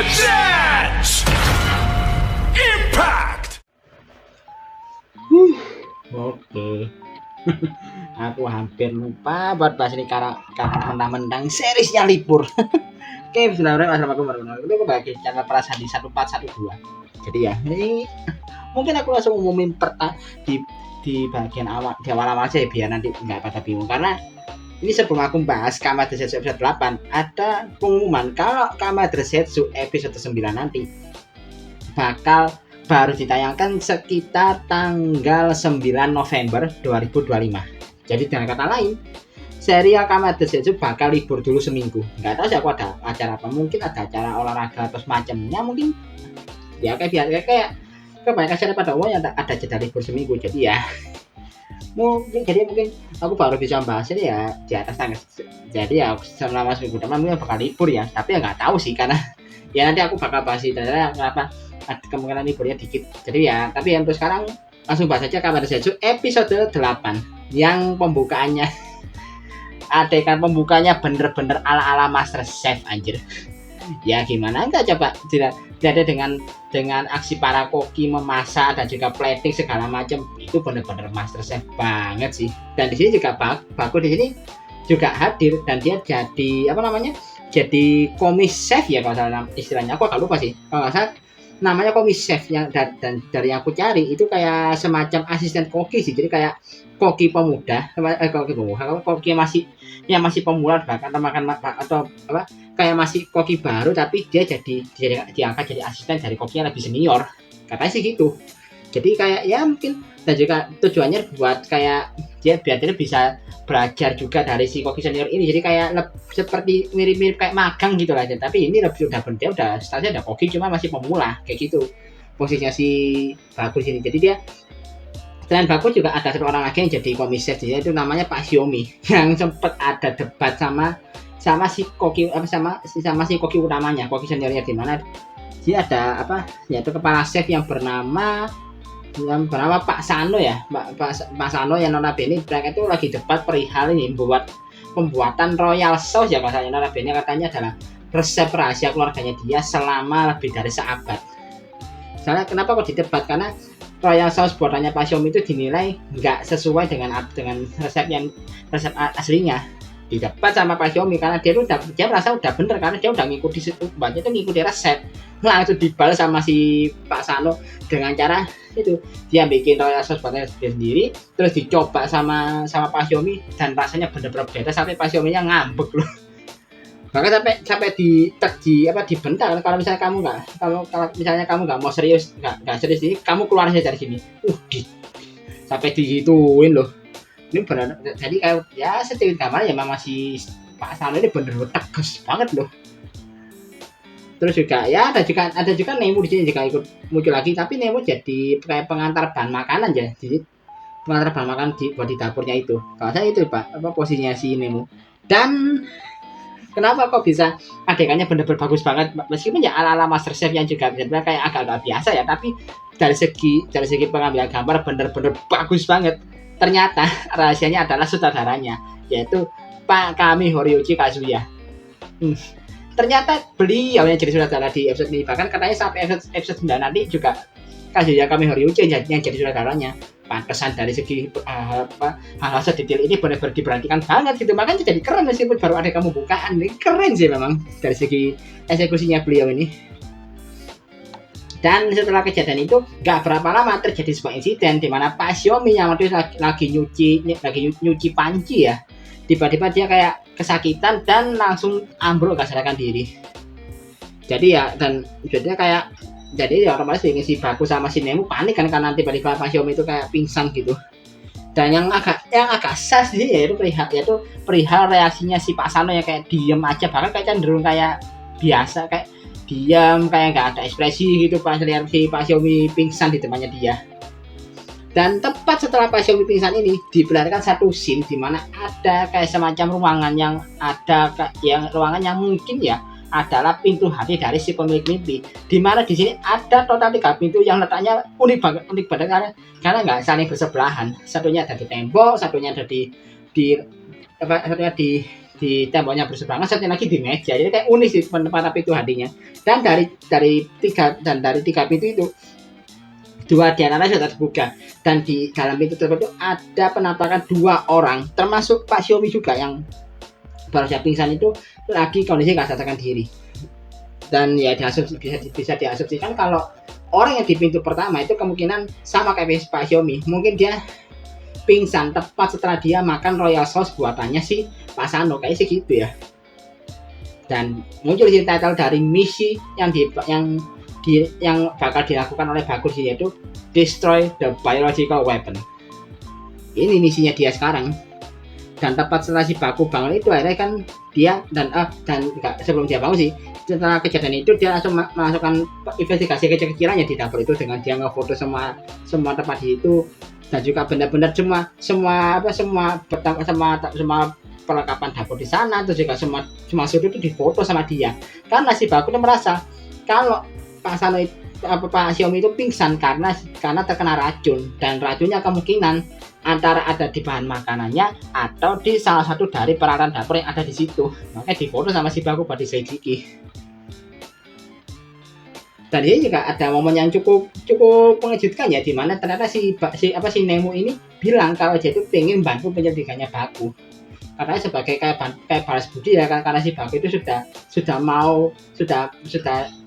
Legends! Impact! Oke. Aku hampir lupa buat bahas ini karena mentang-mentang seriesnya libur. Oke, bismillahirrahmanirrahim. Assalamualaikum warahmatullahi wabarakatuh. Itu bagi channel Prasadi 1412. Jadi ya, ini mungkin aku langsung umumin di bagian awal, di awal aja ya, biar nanti nggak pada bingung. Karena ini sebelum aku bahas Kama Densetsu episode 8, ada pengumuman kalau Kama Densetsu episode 9 nanti bakal baru ditayangkan sekitar tanggal 9 November 2025. Jadi dengan kata lain, serial Kama Densetsu bakal libur dulu seminggu. Nggak tahu sih aku ada acara apa, mungkin ada acara olahraga atau semacamnya, mungkin ya kayak kebanyakan serial pada umumnya ada jeda libur seminggu. Jadi ya mungkin aku baru bisa bahas ini ya di atas tanggal. Jadi ya selama seminggu depan mungkin bakal libur ya, tapi ya nggak tahu sih, karena ya nanti aku bakal bahas itu kenapa kemungkinan liburnya dikit. Jadi ya, tapi untuk sekarang langsung bahas aja Kama Densetsu episode 8 yang pembukaannya adegan pembukanya bener-bener ala-ala Master Chef anjir. Ya gimana enggak coba, tidak ada dengan aksi para koki memasak dan juga plating segala macam, itu bener-bener Master Chef banget sih. Dan di sini juga bagus, di sini juga hadir dan dia jadi apa namanya, jadi komis chef ya kalau salah istilahnya, aku agak lupa sih kalau nggak salah namanya komis chef. Yang dari yang aku cari itu kayak semacam asisten koki sih, jadi kayak koki pemuda, koki yang masih pemula bahkan makan atau apa, kayak masih koki baru tapi dia diangkat jadi asisten dari koki yang lebih senior, katanya sih gitu. Jadi kayak ya mungkin, dan juga tujuannya buat kayak biar dia bisa belajar juga dari si koki senior ini, jadi kayak seperti mirip-mirip kayak magang gitu lah. Tapi ini lebih udah statusnya udah koki cuma masih pemula kayak gitu posisinya si Bagus ini. Jadi dia selain Bagus juga ada satu orang lagi yang jadi komisaris, dia itu namanya Pak Xiaomi yang sempat ada debat sama si koki sama si koki utamanya, koki seniornya, di mana dia ada apa yaitu kepala chef yang bernama Pak Sano ya, Pak Sano yang notabene mereka itu lagi debat perihal ini pembuatan royal sauce ya, bahasanya notabene katanya adalah resep rahasia keluarganya dia selama lebih dari seabad. Soalnya kenapa kok didebat, karena royal sauce buatannya Pak Xiaomi itu dinilai nggak sesuai dengan resep aslinya. Didebat sama Pak Xiaomi karena dia merasa udah bener, karena dia udah ngikuti resep. Langsung dibalas sama si Pak Sano dengan cara itu, dia bikin royal sauce buatannya sendiri, terus dicoba sama Pak Xiaomi dan rasanya bener-bener beda sampai Pak Xiaomi-nya ngambek loh. Bahkan sampai dibentak, kalau misalnya kamu nggak mau serius, nggak serius ini, kamu keluar aja dari sini. Sampai digituin loh. Ini benar, jadi kayak ya sedikit kamar ya, memang masih Pak Sano ini bener-bener tegas banget loh. Terus juga ya ada juga Nemo di sini juga ikut muncul lagi, tapi Nemo jadi kayak pengantar bahan makanan ya. Jadi pengantar bahan makanan buat di dapurnya itu. Kalau saya itu Pak, apa posisinya si Nemo. Dan kenapa kok bisa adegannya bener-bener bagus banget, meskipun ya ala-ala Master Chef yang juga bener-bener kayak agak-agak biasa ya, tapi dari segi pengambilan gambar bener-bener bagus banget. Ternyata rahasianya adalah sutradaranya, yaitu Pak Kami Horiyuki Kazuya. Ternyata beliau yang jadi sutradara di episode ini, bahkan katanya sampai episode 9 nanti juga Kazuya Kami Horiyuki yang jadi sutradaranya. Pantesan dari segi hal-hal sedetail ini benar-benar diperhatikan banget gitu, makanya jadi keren meskipun baru ada kamu bukaan. Ini keren sih memang dari segi eksekusinya beliau ini. Dan setelah kejadian itu gak berapa lama terjadi sebuah insiden di mana Pak Xiaomi yang waktu lagi nyuci panci ya, tiba-tiba dia kayak kesakitan dan langsung ambruk, gak sadarkan diri. Jadi ya, dan jadinya kayak ya otomatis si Bagus sama si Nemo panik kan, karena tiba-tiba Pak Xiaomi itu kayak pingsan gitu. Dan yang agak sas sih yaitu perihal reaksinya si Pak Sano yang kayak diem aja, bahkan kayak cenderung kayak biasa, kayak diam, kayak nggak ada ekspresi gitu pas lihat si Pak Xiaomi pingsan di depannya dia. Dan tepat setelah Pak Xiaomi pingsan ini diperlihatkan satu scene di mana ada kayak semacam ruangan yang mungkin ya adalah pintu hati dari si pemilik mimpi, di mana di sini ada total 3 pintu yang letaknya unik banget karena nggak saling bersebelahan. Satunya ada di tembok, satunya ada di di temboknya berseberangan, satunya lagi di meja. Jadi kayak unik sih penempatan pintu hadinya. Dan dari tiga pintu itu, dua di antaranya sudah terbuka, dan di dalam pintu tersebut ada penampakan dua orang, termasuk Pak Xiaomi juga yang baru saja pingsan itu lagi kondisi nggak sadarkan diri. Dan ya bisa diasumsikan kalau orang yang di pintu pertama itu kemungkinan sama kayak Pak Xiaomi, mungkin dia pingsan tepat setelah dia makan royal sauce buatannya si Pak Sano, kayak sih gitu ya. Dan muncul di title dari misi yang bakal dilakukan oleh Bagus, yaitu destroy the biological weapon. Ini misinya dia sekarang. Dan tepat setelah si Baku bangun itu, akhirnya kan dia dan enggak, sebelum dia bangun sih, setelah kejadian itu dia langsung melakukan investigasi kecil-kecilannya di dapur itu, dengan dia ngefoto semua tempat di itu, dan juga benar-benar semua perlengkapan dapur di sana, terus juga semua sudut itu difoto sama dia. Karena si Baku itu merasa kalau Pak Sano Pak Xiaomi itu pingsan karena terkena racun, dan racunnya kemungkinan antara ada di bahan makanannya atau di salah satu dari peralatan dapur yang ada di situ. Makanya difoto sama si Baku buat diselidiki. Dan ini juga ada momen yang cukup mengejutkan ya, dimana ternyata si Nemo ini bilang kalau dia itu pengen bantu penyelidikannya Baku. Karena sebagai kayak balas budi ya, karena si Baku itu sudah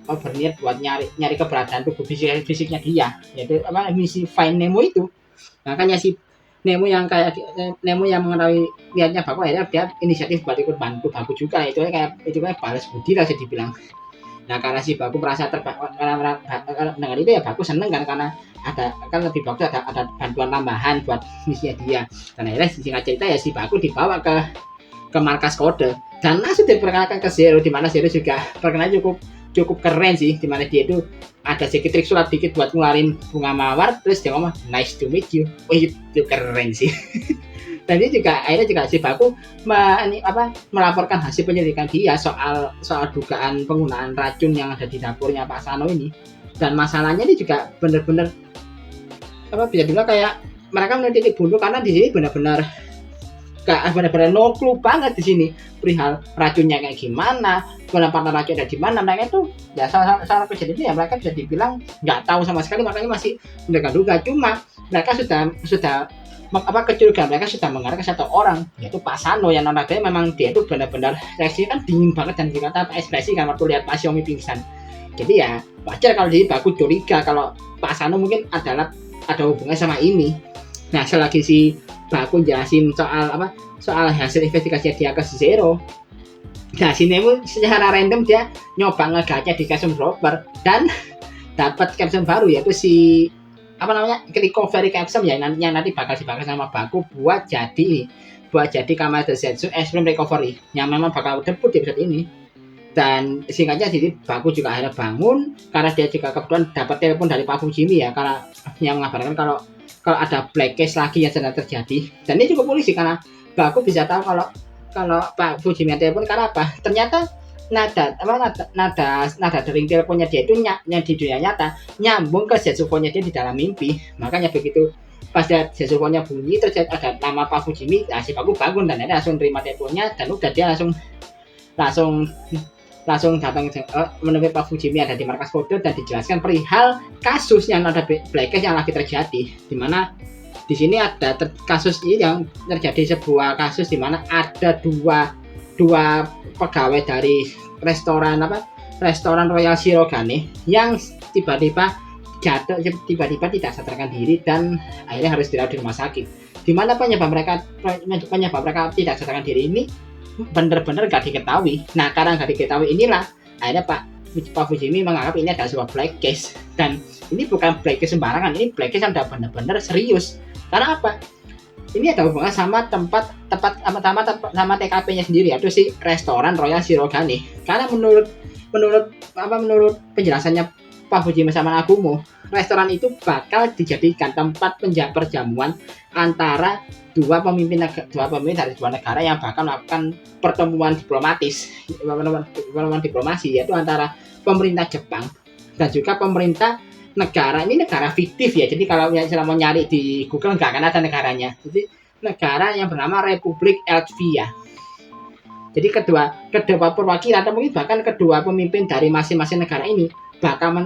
berniat buat nyari keberadaan tubuh fisiknya dia, yaitu misi Find Nemo itu. Makanya si Nemo yang mengetahui niatnya Baku, akhirnya dia inisiatif buat ikut bantu Baku juga. Itu kayak balas budi lah bisa dibilang. Nah, karena si Baku merasa karena dengan itu ya Baku seneng karena lebih bagus ada bantuan tambahan buat misinya dia. Dan akhirnya singkat cerita ya si Baku dibawa ke markas kode dan langsung diperkenalkan ke Zero, di mana Zero juga perkenalnya cukup keren sih, di mana dia itu ada sedikit trik sulap dikit buat ngeluarin bunga mawar, terus dia ngomong nice to meet you. Itu keren sih. Dan dia akhirnya si Baku melaporkan hasil penyelidikan dia soal dugaan penggunaan racun yang ada di dapurnya Pak Sano ini. Dan masalahnya ini juga benar-benar bisa dibilang kayak mereka meneliti buntu, karena di sini benar-benar no clue banget di sini perihal racunnya kayak gimana, penempatan racun ada di mana. Mereka itu ya salah kejadian itu ya mereka bisa dibilang nggak tahu sama sekali, makanya masih menduga-duga. Cuma mereka sudah kecurigaan mereka sudah mengarah ke satu orang, yaitu Pak Sano, yang notabene memang dia itu benar-benar reaksinya kan dingin banget dan dikata ekspresi kan waktu lihat Pak Xiaomi pingsan. Jadi ya wajar kalau jadi Baku curiga kalau Pak Sano mungkin ada hubungannya sama ini. Nah, selagi si Baku jelasin soal hasil investigasi dia ke Zero, nah si Nemo secara random dia nyoba ngegacha di caption dropper dan dapat caption baru, yaitu si recovery capsule ya, yang nanti bakal dibahas sama Baku buat jadi Kamada Zetsu Extreme Recovery yang memang bakal debut di episode ini. Dan singkatnya jadi Baku juga akhirnya bangun karena dia juga kebetulan dapat telepon dari Pak Fujimi ya, karena yang mengabarkan kalau ada black case lagi yang sedang terjadi. Dan ini cukup polisi karena Baku bisa tahu kalau Pak Fujimi telepon karena apa? Ternyata nada dering teleponnya dia itu yang di dunia nyata nyambung ke zetsufonnya dia di dalam mimpi. Makanya begitu pas zetsufonnya bunyi terus ada nama Pak Fujimi, si Baku bangun dan dia langsung terima teleponnya, dan udah dia langsung datang menemui Pak Fujimi ada di markas kode dan dijelaskan perihal kasus yang ada black case yang lagi terjadi, di mana di sini ada kasus ini yang terjadi sebuah kasus di mana ada dua pegawai dari restoran Royal Shirogane yang tiba-tiba tidak sadarkan diri dan akhirnya harus dirawat di rumah sakit. Di mana penyebab mereka tidak sadarkan diri ini benar-benar gak diketahui. Nah, karena gak diketahui inilah akhirnya Pak Fujimi menganggap ini adalah sebuah black case, dan ini bukan black case sembarangan, ini black case yang udah benar-benar serius. Karena apa? Ini ada hubungan sama tempat sama TKP-nya sendiri, yaitu si restoran Royal Shirogane. Karena menurut penjelasannya Pak Fujimi sama Nagumo, restoran itu bakal dijadikan tempat perjamuan antara dua pemimpin dari dua negara yang bakal melakukan pertemuan diplomasi, yaitu antara pemerintah Jepang dan juga pemerintah negara fiktif ya. Jadi kalau mau nyari di Google nggak akan ada negaranya. Jadi negara yang bernama Republik Latvia. Jadi kedua perwakilan atau mungkin bahkan kedua pemimpin dari masing-masing negara ini bakal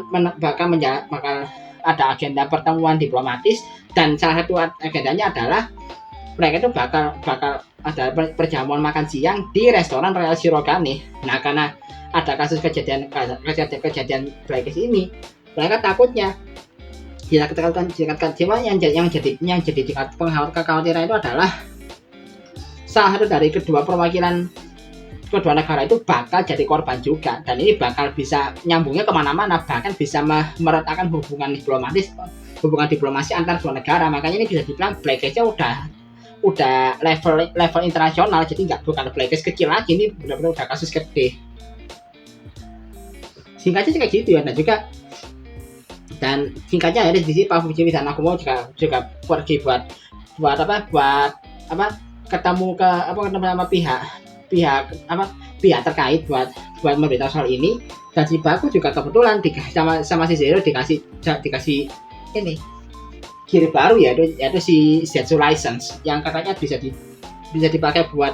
ada agenda pertemuan diplomatis, dan salah satu agendanya adalah mereka itu bakal ada perjamuan makan siang di restoran Royal Shirogane. Nah, karena ada kasus kejadian blacklist ini, mereka takutnya yang jadi kekhawatiran itu adalah salah satu dari kedua kedua negara itu bakal jadi korban juga, dan ini bakal bisa nyambungnya kemana-mana, bahkan bisa meretakkan hubungan diplomasi antar dua negara. Makanya ini bisa dibilang blacklistnya udah level internasional, jadi bukan blacklist kecil lagi, ini benar-benar udah kasus gede. Singkatnya kayak gitu ya. Dan singkatnya di sini Pak Fujimoto juga pergi buat ketemu sama pihak terkait buat memberitahu soal ini. Dan si Baku juga kebetulan sama si Zero dikasih ini kiri baru yaitu si Zetsu license yang katanya bisa dipakai buat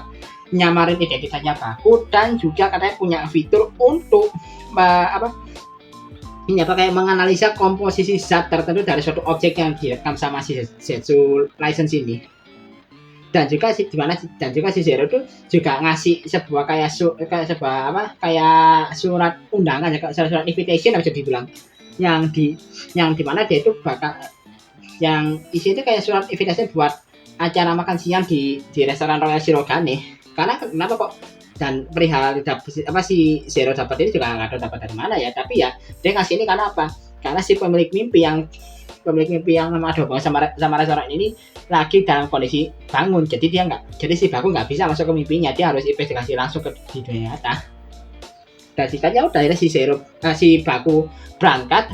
nyamarin identitasnya Baku, dan juga katanya punya fitur untuk kayak menganalisa komposisi zat tertentu dari suatu objek yang direkam sama si Zetsu license ini. Dan juga si Zero itu juga ngasih sebuah kayak surat undangan, surat invitation bisa dibilang, yang dimana dia itu bakal yang isi itu kayak surat invitation buat acara makan siang di restoran Royal Shirogane. Karena kenapa kok, dan perihal si Zero dapat ini juga nggak tahu dapat dari mana ya, tapi ya dia ngasih ini karena apa? Karena si pemilik mimpi yang nama Dobong sama restoran ini lagi dalam kondisi bangun, jadi si Baku nggak bisa masuk ke mimpinya, dia harus investigasi langsung di dunia nyata. Dan singkatnya udah akhirnya si Baku berangkat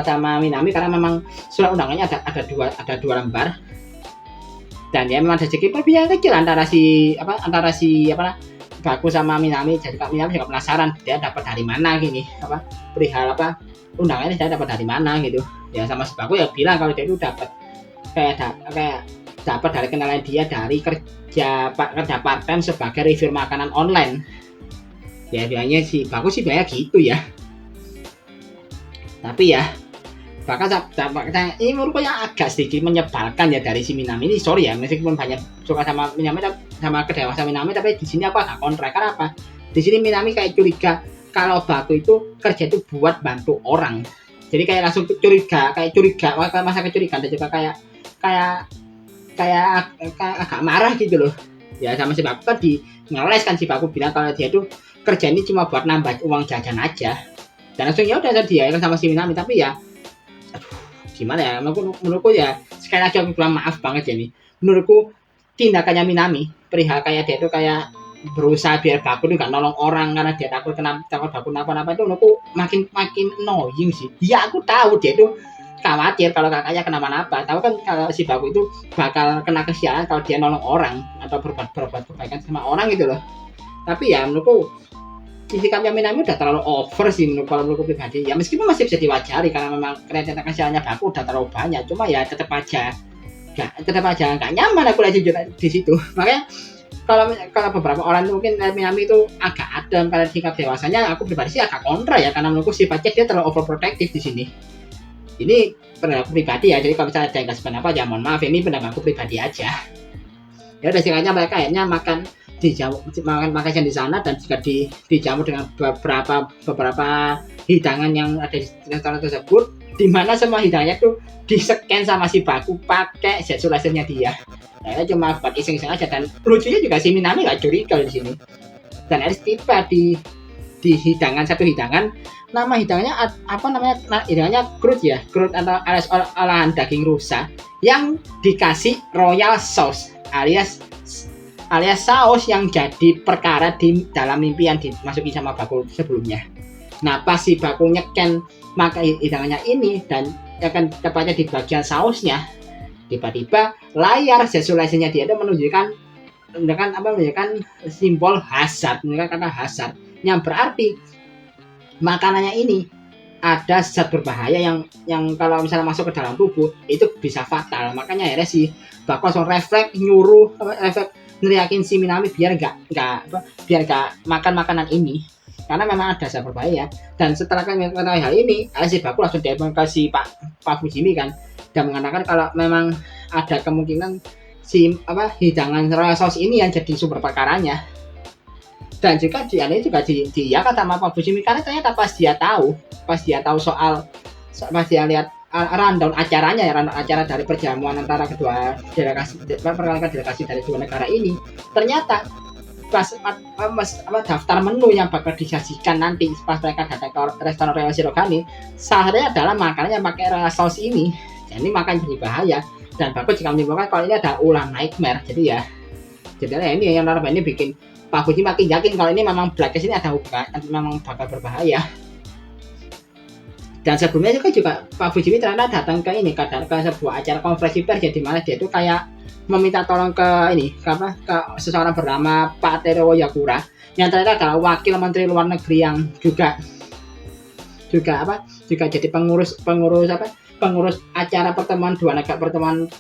sama Minami, karena memang surat undangannya ada dua lembar, dan ya memang ada sedikit perbedaan kecil antara si Baku sama Minami. Jadi Kak Minami juga penasaran dia dapat dari mana gini perihal undangannya saya dapat dari mana gitu ya. Sama si Baku ya bilang kalau dia itu dapat dari kenalan dia dari kerja part time sebagai review makanan online ya. Bilangnya si Baku sih bilangnya gitu ya. Tapi ya bahkan ini menurutku yang agak sedikit menyebalkan ya dari si Minami ini. Sorry ya, meskipun banyak suka sama Minami sama kedewasaan Minami, tapi di sini aku agak kontra. Karena apa? Di sini Minami kayak curiga kalau Baku itu kerja itu buat bantu orang. Jadi kayak langsung curiga masa kecurigaan, dan juga kayak agak marah gitu loh. Ya sama si Baku kan ngeles kan, si Baku bilang kalau dia itu kerja ini cuma buat nambah uang jajan aja. Dan langsung ya udah dia sama si Minami. Tapi ya gimana ya, menurutku ya sekali lagi aku bilang maaf banget ya nih, menurutku tindakannya Minami perihal kayak dia itu kayak berusaha biar Baku itu nggak nolong orang karena dia takut Baku napa-napa, itu menurutku makin annoying sih. Ya aku tahu dia itu khawatir kalau kakaknya kenapa-napa, tahu kan kalau si Baku itu bakal kena kesialan kalau dia nolong orang atau berbuat kebaikan sama orang gitu loh. Tapi ya menurutku sikapnya Minami udah terlalu over sih menurutku pribadi ya. Meskipun masih bisa diwajari karena memang kreativitas kesialannya Baku udah terlalu banyak, cuma ya tetap aja nggak nyaman aku lagi di situ. Makanya kalau beberapa orang itu mungkin Minami itu agak adem karena sikap dewasanya, aku pribadi sih agak kontra ya, karena menurutku sifatnya dia terlalu overprotective di sini. Ini pendapatku pribadi ya, jadi kalau misalnya ada yang kasih pendapat ya mohon maaf, ini pendapatku pribadi aja. Ya udah singkatnya mereka akhirnya makan siang di sana, dan juga dijamu dengan beberapa hidangan yang ada di restoran tersebut, di mana semua hidangannya tuh di-scan sama si Baku pakai Zetsu license-nya dia. Nah, cuma buat iseng-iseng aja, dan lucunya juga si Minami nggak curiga di sini. Dan harus tiba di satu hidangan, nama hidangannya hidangannya crude atau olahan daging rusa yang dikasih royal sauce alias saus yang jadi perkara di dalam mimpi yang dimasuki sama Baku sebelumnya. Nah pas si Baku nyeken maka hidangannya ini, dan akan tepatnya di bagian sausnya, tiba-tiba layar Zetsu license-nya dia itu menunjukkan simbol hazard, menunjukkan kata hazard, yang berarti makanannya ini ada zat berbahaya yang kalau misalnya masuk ke dalam tubuh itu bisa fatal. Makanya akhirnya si Baku langsung refleks neriakin si Minami biar nggak makan makanan ini karena memang ada zat berbahaya. Dan setelah mengetahui hal ini, si Baku langsung telepon ke si Pak Fujimi kan, dan mengatakan kalau memang ada kemungkinan si hidangan royal sauce ini yang jadi sumber perkaranya. Dan juga dia kata sama Pak Fujimi karena ternyata pas dia tahu soal pas dia lihat rundown acaranya ya, rundown acara dari perjamuan antara kedua delegasi dari dua negara ini, ternyata pas daftar menu yang bakal disajikan nanti pas mereka datang ke restoran Royal Shirogane, sahnya adalah makanannya pakai royal sauce ini. Jadi makan jadi bahaya. Dan bagus jika menimbulkan kalau ini ada ulah nightmare. Jadi ini yang ini bikin Pak Fujimi makin yakin kalau ini memang Blackcase ini memang bakal berbahaya. Dan sebelumnya juga Pak Fujimi ternyata datang ke sebuah acara konferensi pers, di mana dia itu kayak meminta tolong ke seseorang bernama Pak Teruo Yakura yang ternyata adalah wakil menteri luar negeri yang juga jadi pengurus acara pertemuan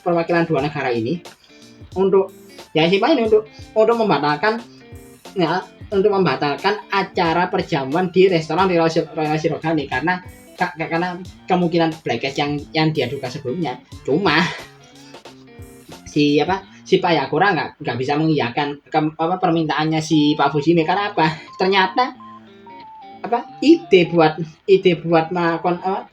perwakilan dua negara ini untuk membatalkan acara perjamuan di restoran Royal Shirogane karena kemungkinan Blackcase yang dia duga sebelumnya. Cuma si Pak Yakura nggak bisa mengiyakan permintaannya si Pak Fujimi karena apa? Ternyata ide buat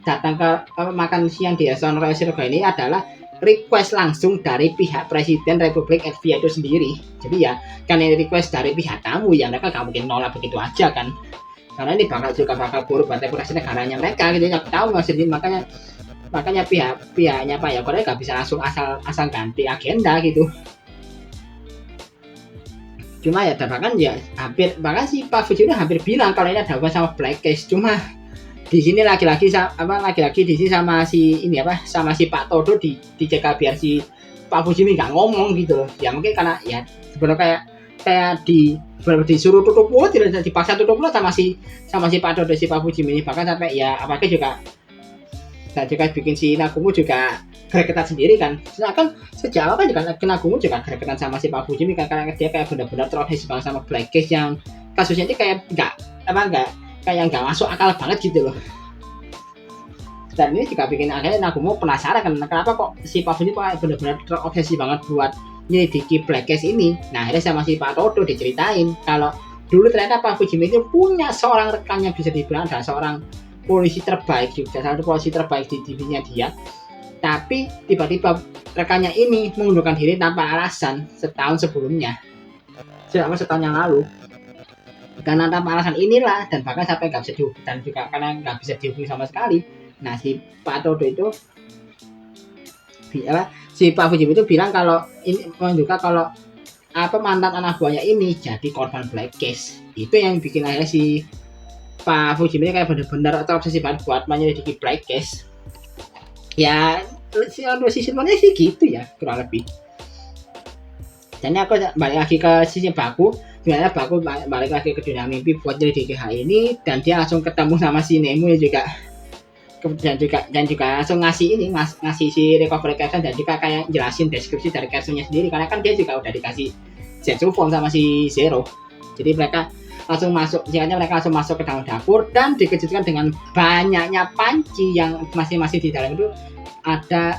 datang ke makan siang di restoran Royal Shirogane ini adalah request langsung dari pihak Presiden Republik Latvia itu sendiri. Jadi ya kan ini request dari pihak tamu yang mereka nggak mungkin nolak begitu aja kan, karena ini bakal buruk buat reputasi negaranya mereka gitu ya, tahu nggak sih. Makanya pihaknya Pak Yakura nggak bisa langsung asal ganti agenda gitu. Cuma ya bahkan si Pak Fujimi hampir bilang kalau ini ada hubungan sama Blackcase. Cuma di sini lagi-lagi di sini sama si Pak Todo dijaga biar si Pak Fujimi nggak ngomong gitu loh. Ya mungkin karena ya sebenarnya kayak disuruh tutup mulut, tidak dipaksa tutup mulut sama si Pak Todo si Pak Fujimi ini. Bahkan sampai ya apalagi juga bikin si Nagumo juga gregetan sendiri kan. Sedangkan sejak awal kan juga Nagumo juga gregetan sama si Pak Fujimi karena dia kayak benar-benar terobsesi banget sama Blackcase yang kasusnya ini kayak nggak masuk akal banget gitu loh. Dan ini juga bikin akhirnya Nagumo penasaran kan kenapa kok si Pak Fujimi benar-benar terobsesi banget buat nyelidiki Blackcase ini. Nah akhirnya sama si Pak Todo diceritain kalau dulu ternyata Pak Fujimi itu punya seorang rekan yang bisa dibilang adalah seorang polisi terbaik juga, salah satu polisi terbaik di divisinya dia. Tapi tiba-tiba rekannya ini mengundurkan diri tanpa alasan setahun yang lalu. Karena tanpa alasan inilah, dan bahkan sampai nggak bisa dihubungi, dan juga karena nggak bisa dihubungi sama sekali. Nah si Pak Todo itu si Pak Fujimi itu bilang kalau ini menunjukkan kalau mantan anak buahnya ini jadi korban Blackcase. Itu yang bikin akhirnya si Pak Fujimi kayak benar-benar terobsesi banget buat menyelidiki Blackcase. Ya season 1-nya sih gitu ya kurang lebih. Dan aku balik lagi ke sisi Baku, dimana Baku balik lagi ke dunia mimpi buat nyelidiki hal ini, dan dia langsung ketemu sama si Nemu dan juga langsung ngasih si recovery caption, dan juga kayak jelasin deskripsi dari captionnya sendiri karena kan dia juga udah dikasih Zetsu phone sama si Zero. Jadi mereka langsung masuk ke dalam dapur dan dikejutkan dengan banyaknya panci yang masing-masing di dalam itu ada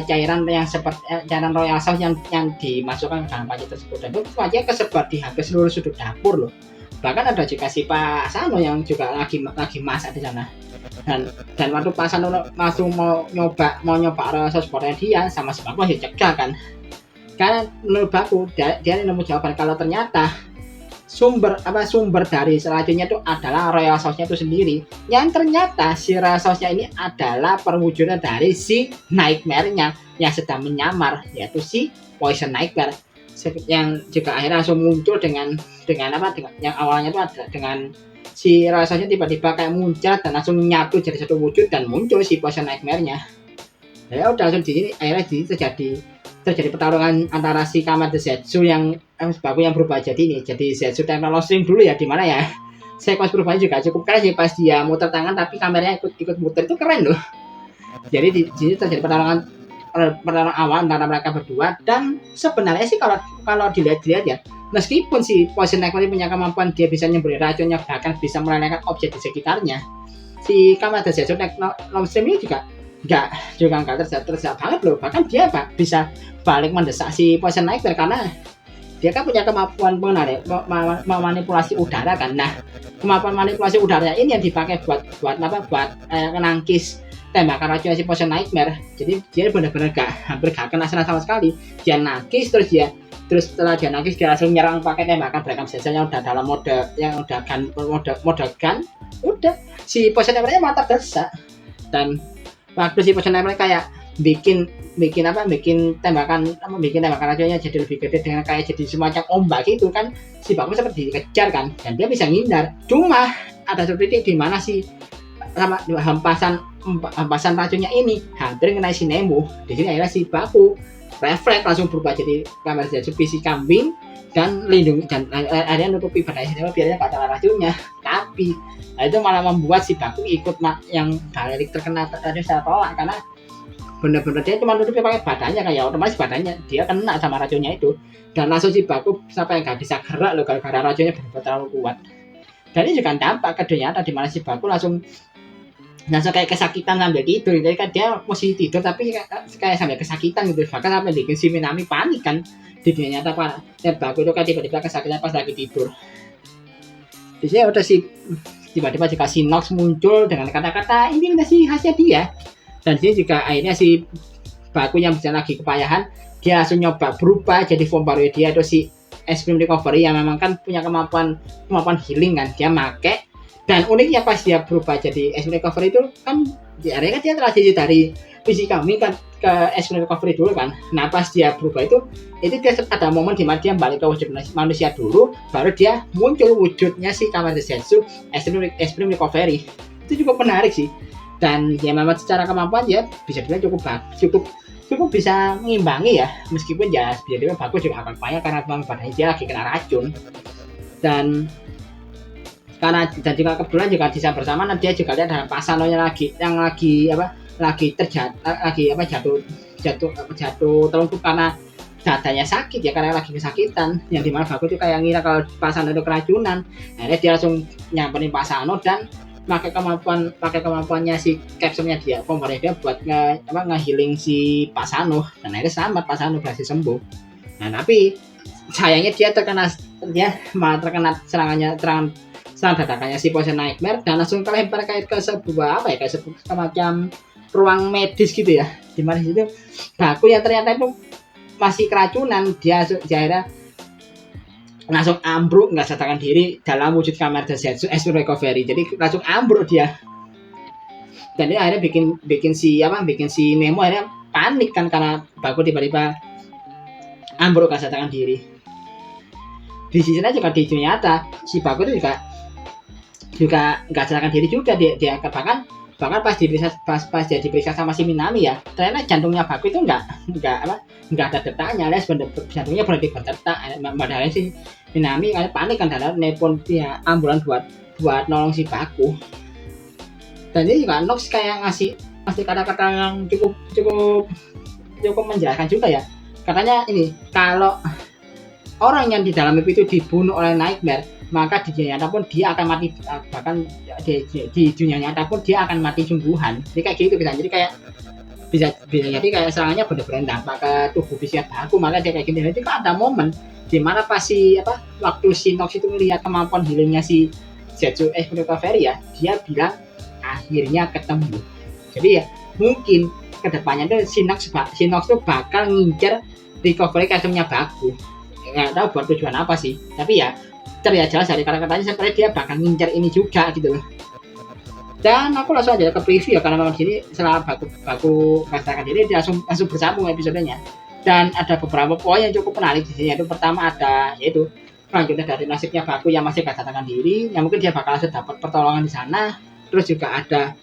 cairan yang seperti cairan royal sauce yang dimasukkan ke dalam panci tersebut, dan itu panci kesebar di hampir seluruh sudut dapur loh. Bahkan ada juga si Pak Sano yang juga lagi masak di sana, dan waktu Pak Sano langsung mau nyoba royal sauce buatnya dia sama si Baku masih cegah kan, karena menurut Baku dia nemu jawaban kalau ternyata sumber dari racunnya itu adalah royal sauce-nya itu sendiri, yang ternyata si royal sauce-nya ini adalah perwujudan dari si nightmare-nya yang sedang menyamar, yaitu si poison nightmare, yang juga akhirnya langsung muncul dengan yang awalnya itu ada dengan si royal sauce-nya tiba-tiba kayak muncul dan langsung nyatu jadi satu wujud dan muncul si poison nightmare-nya. Ya udah langsung di sini akhirnya terjadi pertarungan antara si Kamado Zetsu yang Baku yang berubah jadi Zetsu Temple String dulu ya, dimana ya sekuens perubahannya juga cukup keren sih pas dia muter tangan tapi kameranya ikut muter, itu keren loh. Jadi di sini terjadi pertarungan pertarungan awal antara mereka berdua. Dan sebenarnya sih kalau kalau dilihat-lihat ya, meskipun si Poison Ivy punya kemampuan dia bisa nyembunyi racunnya, bahkan bisa melelehkan objek di sekitarnya, si Kamada Zetsu Normstream ini juga nggak terjadi banget loh. Bahkan dia bisa balik mendesak si Poison Ivy karena dia kan punya kemampuan memanipulasi udara kan. Nah, kemampuan manipulasi udara ini yang dipakai buat menangkis tembakan racun si Poison Nightmare. Jadi dia benar-benar hampir gak kena sama sekali. Dia nangkis terus setelah dia nangkis dia langsung nyerang pakai tembakan beragam senjata yang udah dalam mode gun. Udah si Poison Nightmare mata terdesak. Dan waktu si Poison Nightmare kayak bikin tembakan racunnya jadi lebih gede dengan kayak jadi semacam ombak gitu kan, si Baku seperti dikejar kan dan dia bisa ngindar. Cuma ada satu titik di mana si hempasan racunnya ini hampir kena si Nemo. Di sini akhirnya si Baku refleks langsung berubah jadi kamera jadi PC kambing dan lindung dan akhirnya nutupi badannya Nemo biarnya gak ada racunnya. Tapi itu malah membuat si Baku ikut yang balik terkena racun secara tolak karena bener-bener dia cuma nutupi pakai badannya, kayak otomatis badannya dia kena sama racunnya itu. Dan langsung si Baku sampai nggak bisa gerak loh gara-gara racunnya benar-benar terlalu kuat. Dan ini juga dampak ke dunia nyata di mana si Baku langsung kayak kesakitan sambil tidur. Jadi kan dia mesti tidur tapi kayak sambil kesakitan gitu, bahkan sampai bikin si Minami panik kan di dunia nyata. Dan Baku itu kan tiba-tiba kesakitan pas lagi tidur. Di sini udah si tiba-tiba juga si Nox muncul dengan kata-kata ini sih khasnya dia. Dan di sini juga akhirnya si Baku yang bisa lagi kepayahan, dia langsung nyoba berubah jadi form baru dia itu si Extreme Recovery yang memang kan punya kemampuan healing kan dia make. Dan uniknya pas dia berubah jadi Extreme Recovery itu kan di area kan dia transisi dari PC kami kan ke Extreme Recovery dulu kan. Nah pas dia berubah itu dia ada momen di mana dia balik ke wujud manusia dulu, baru dia muncul wujudnya si Kamada Zetsu Extreme Recovery. Itu juga menarik sih. Dan ya memang secara kemampuan ya bisa dibilang cukup bisa mengimbangi ya, meskipun ya dia bagus juga akan payah karena memang badannya dia lagi kena racun. Dan juga kebetulan juga bisa bersama dan dia juga lihat dalam pasanonya jatuh telungkup karena dadanya sakit ya, karena lagi kesakitan, yang dimana Baku itu kayak ngira kalau Pasano itu keracunan. Nah dia langsung nyamperin Pasano dan pakai kemampuannya si capsule-nya dia, kompornya dia buat nge-healing si Pasano dan akhirnya selamat, Pasano berhasil sembuh. Nah tapi sayangnya dia malah terkena serangan dadakannya si Poison Nightmare dan langsung kelempar kayak ke sebuah semacam ruang medis gitu ya, dimana situ Baku yang ternyata itu masih keracunan, dia akhirnya langsung ambruk, nggak sadarkan diri dalam wujud Kamada Zetsu Extreme Recovery. Jadi langsung ambruk dia. Dan ini akhirnya bikin si Nemo akhirnya panik kan karena Baku tiba-tiba ambruk nggak sadarkan diri. Di sisi lain juga di dunia nyata si Baku itu juga nggak sadarkan diri juga, dia bahkan pas dia diperiksa sama si Minami ya, ternyata jantungnya Baku itu nggak ada detaknya, alias jantungnya berhenti berdetak. Padahal si Minami kayak panik kan dan nelpon dia ambulan buat nolong si Baku. Dan ini juga Nox kayak ngasih kata-kata yang cukup menjelaskan juga ya. Katanya ini, kalau orang yang di dalam mimpi itu dibunuh oleh Nightmare, maka di dunia nyata pun dia akan mati, bahkan di dunia nyata pun dia akan mati sungguhan. Jadi kayak gitu bisa jadi kayak bisa jadi kayak serangannya benar-benar dampak ke tubuh fisik Baku, maka dia kayak gini. Jadi kan ada momen di mana pas waktu si Nox itu melihat kemampuan healingnya si Zetsu Extreme Recovery ya, dia bilang akhirnya ketemu. Jadi ya mungkin kedepannya tuh si Nox tuh bakal ngincer recovery customnya Baku. Nggak tahu buat tujuan apa sih, tapi ya terlihat jelas dari kata-katanya seperti dia bakal ngincer ini juga gitu loh. Dan aku langsung aja ke preview ya, karena memang sini setelah Baku katakan diri dia langsung bersambung episodenya. Dan ada beberapa poin yang cukup menarik di sini, yaitu pertama yaitu selanjutnya dari nasibnya Baku yang masih gak sadarkan diri, yang mungkin dia bakal langsung dapat pertolongan di sana. Terus juga ada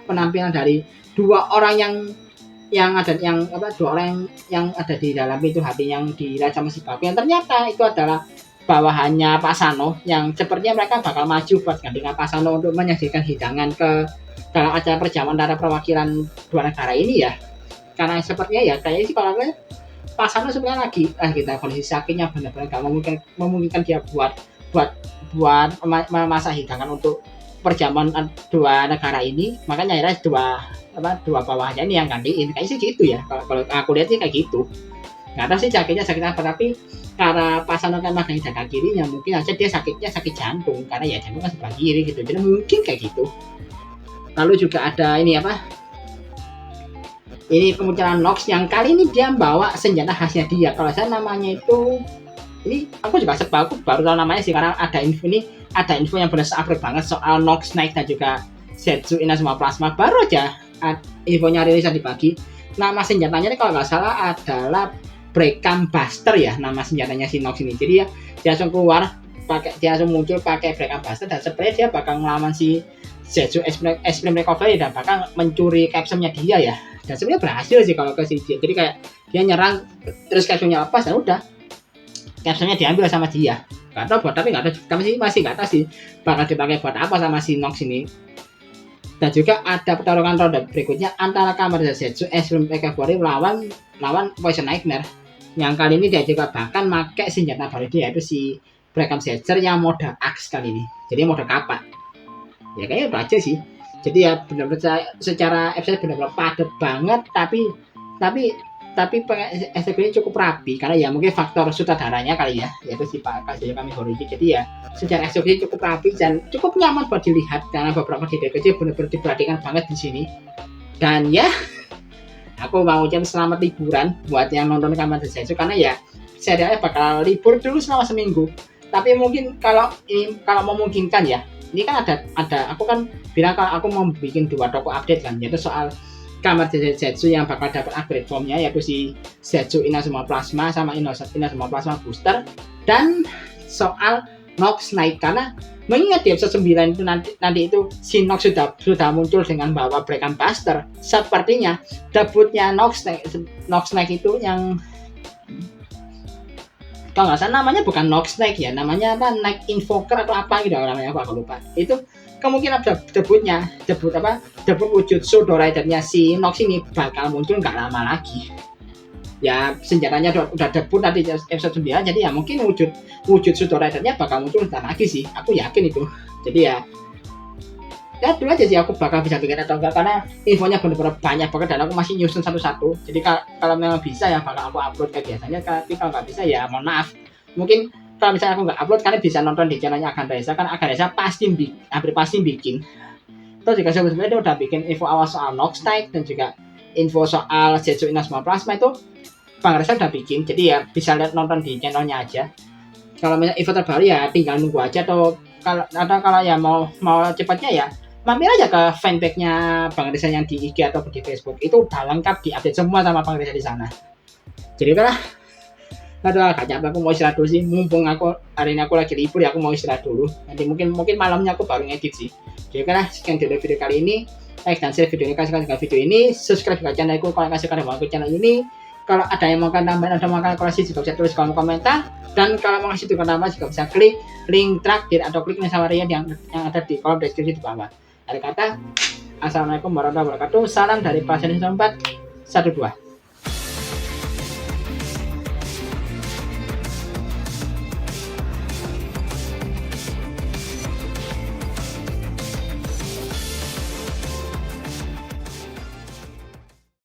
penampilan dari dua orang yang ada di dalam pintu hati yang dilihat sama si Baku, yang ternyata itu adalah bawahannya Pasano, yang sepertinya mereka bakal maju buat gantikan Pasano untuk menyajikan hidangan ke dalam acara perjamuan antara perwakilan dua negara ini ya, karena sepertinya ya kayaknya sih kalau pasangan sebenarnya lagi kita kondisi sakitnya benar-benar gak memungkinkan dia buat memasak hidangan untuk perjamuan dua negara ini, makanya akhirnya dua bawahnya ini yang gantiin kayaknya sih gitu ya. Kalau aku lihat sih kayak gitu, nggak tahu sih sakitnya sakit apa, tapi karena pasangan kan makan dada kirinya, mungkin aja dia sakitnya sakit jantung karena ya jantung kan sebelah kiri gitu, jadi mungkin kayak gitu. Lalu juga ada ini apa, ini kemunculan Nox yang kali ini dia bawa senjata khasnya dia, kalau saya namanya itu, ini aku juga aku baru tahu namanya sih karena ada info yang benar update banget soal Nox Knight dan juga Zetsu Inazuma Plasma, baru aja infonya rilis tadi pagi. Nama senjatanya ini kalau nggak salah adalah Breakam Buster ya, nama senjatanya si Nox ini. Jadi ya dia langsung keluar dia langsung muncul pakai Breakam Buster, dan sebenarnya dia bakal ngelawan si Zetsu Extreme Recovery dan bakal mencuri capsule-nya dia ya. Dan sebenarnya berhasil sih kalau ke si dia. Jadi kayak dia nyerang terus capsule-nya lepas, dan udah capsule-nya diambil sama dia. Gak tau buat, tapi gak tahu, kami masih gak tahu sih bakal dipakai buat apa sama si Nox ini. Dan juga ada pertarungan ronde berikutnya antara Kamen Zetsu Extreme Recovery melawan Poison Nightmare, yang kali ini dia juga bahkan pakai senjata baru dia, yaitu si Breakam Zetsu yang mode axe kali ini, jadi mode kapak ya. Kayaknya udah aja sih. Jadi ya benar-benar secara episode benar-benar padat banget, tapi eksekusinya cukup rapi karena ya mungkin faktor sutradaranya kali ya, yaitu si Pak Kazuya Kamihori. Jadi ya secara eksekusi cukup rapi dan cukup nyaman buat dilihat karena beberapa detail kecil benar-benar diperhatikan banget di sini. Dan ya aku mau ucapin selamat liburan buat yang nonton Kamen Rider Zetsu, karena ya serialnya bakal libur dulu selama seminggu. Tapi mungkin kalau memungkinkan ya, ini kan ada aku kan bilang kalau aku mau bikin 2 toko update kan, yaitu soal Kamen Rider Zetsu yang bakal dapat upgrade formnya, yaitu si Zetsu Inazuma Plasma sama Inazuma Plasma Booster, dan soal Nox Knight, karena mengingat di episode 9 itu nanti itu si Nox sudah muncul dengan bawa Breakam Buster. Sepertinya debutnya Nox Knight itu yang kalau nggak salah namanya bukan Nox Knight ya, namanya apa, Night Invoker atau apa gitu namanya, aku lupa. Itu kemungkinan debut wujud Shadow Rider-nya si Nox ini bakal muncul nggak lama lagi. Ya senjatanya udah debut nanti episode 9, jadi ya mungkin wujud Shadow Rider-nya bakal muncul ntar lagi sih, aku yakin itu. Jadi ya dulu aja sih aku bakal bisa bikin atau enggak, karena infonya benar-benar banyak banget dan aku masih nyusun satu-satu. Jadi kalau memang bisa ya bakal aku upload kayak biasanya, tapi kalau nggak bisa ya mohon maaf. Mungkin kalau misalnya aku nggak upload, kalian bisa nonton di channelnya Agan Reza, kan Agan Reza hampir pasti bikin. Terus juga sebenarnya dia udah bikin info awal soal Nox Knight dan juga info soal Zetsu Inazuma Plasma, itu Bang Reza udah bikin, jadi ya bisa lihat nonton di channelnya aja. Kalau misalnya info terbaru ya tinggal nunggu aja, atau kalau ya mau cepatnya ya mampir aja ke fanpage-nya Bang Reza yang di IG atau di Facebook, itu udah lengkap diupdate semua sama Bang Reza di sana. Jadi udahlah, agak capek, aku mau istirahat dulu sih, mumpung hari ini aku lagi libur ya, aku mau istirahat dulu. Nanti mungkin malamnya aku baru ngedit sih. Jadi udahlah, sekian dulu video kali ini. Like dan share video ini, kasih video ini, subscribe ke channelku kalau kasih kalian mau ke channel ini. Kalau ada yang mau tambahan atau mau koreksi juga bisa tulis kolom komentar, dan kalau mau kasih dukungan tambah juga bisa klik link traktir atau klik Nesawarian yang ada di kolom deskripsi di bawah. Ada kata assalamualaikum warahmatullahi wabarakatuh, salam dari Pasien 412.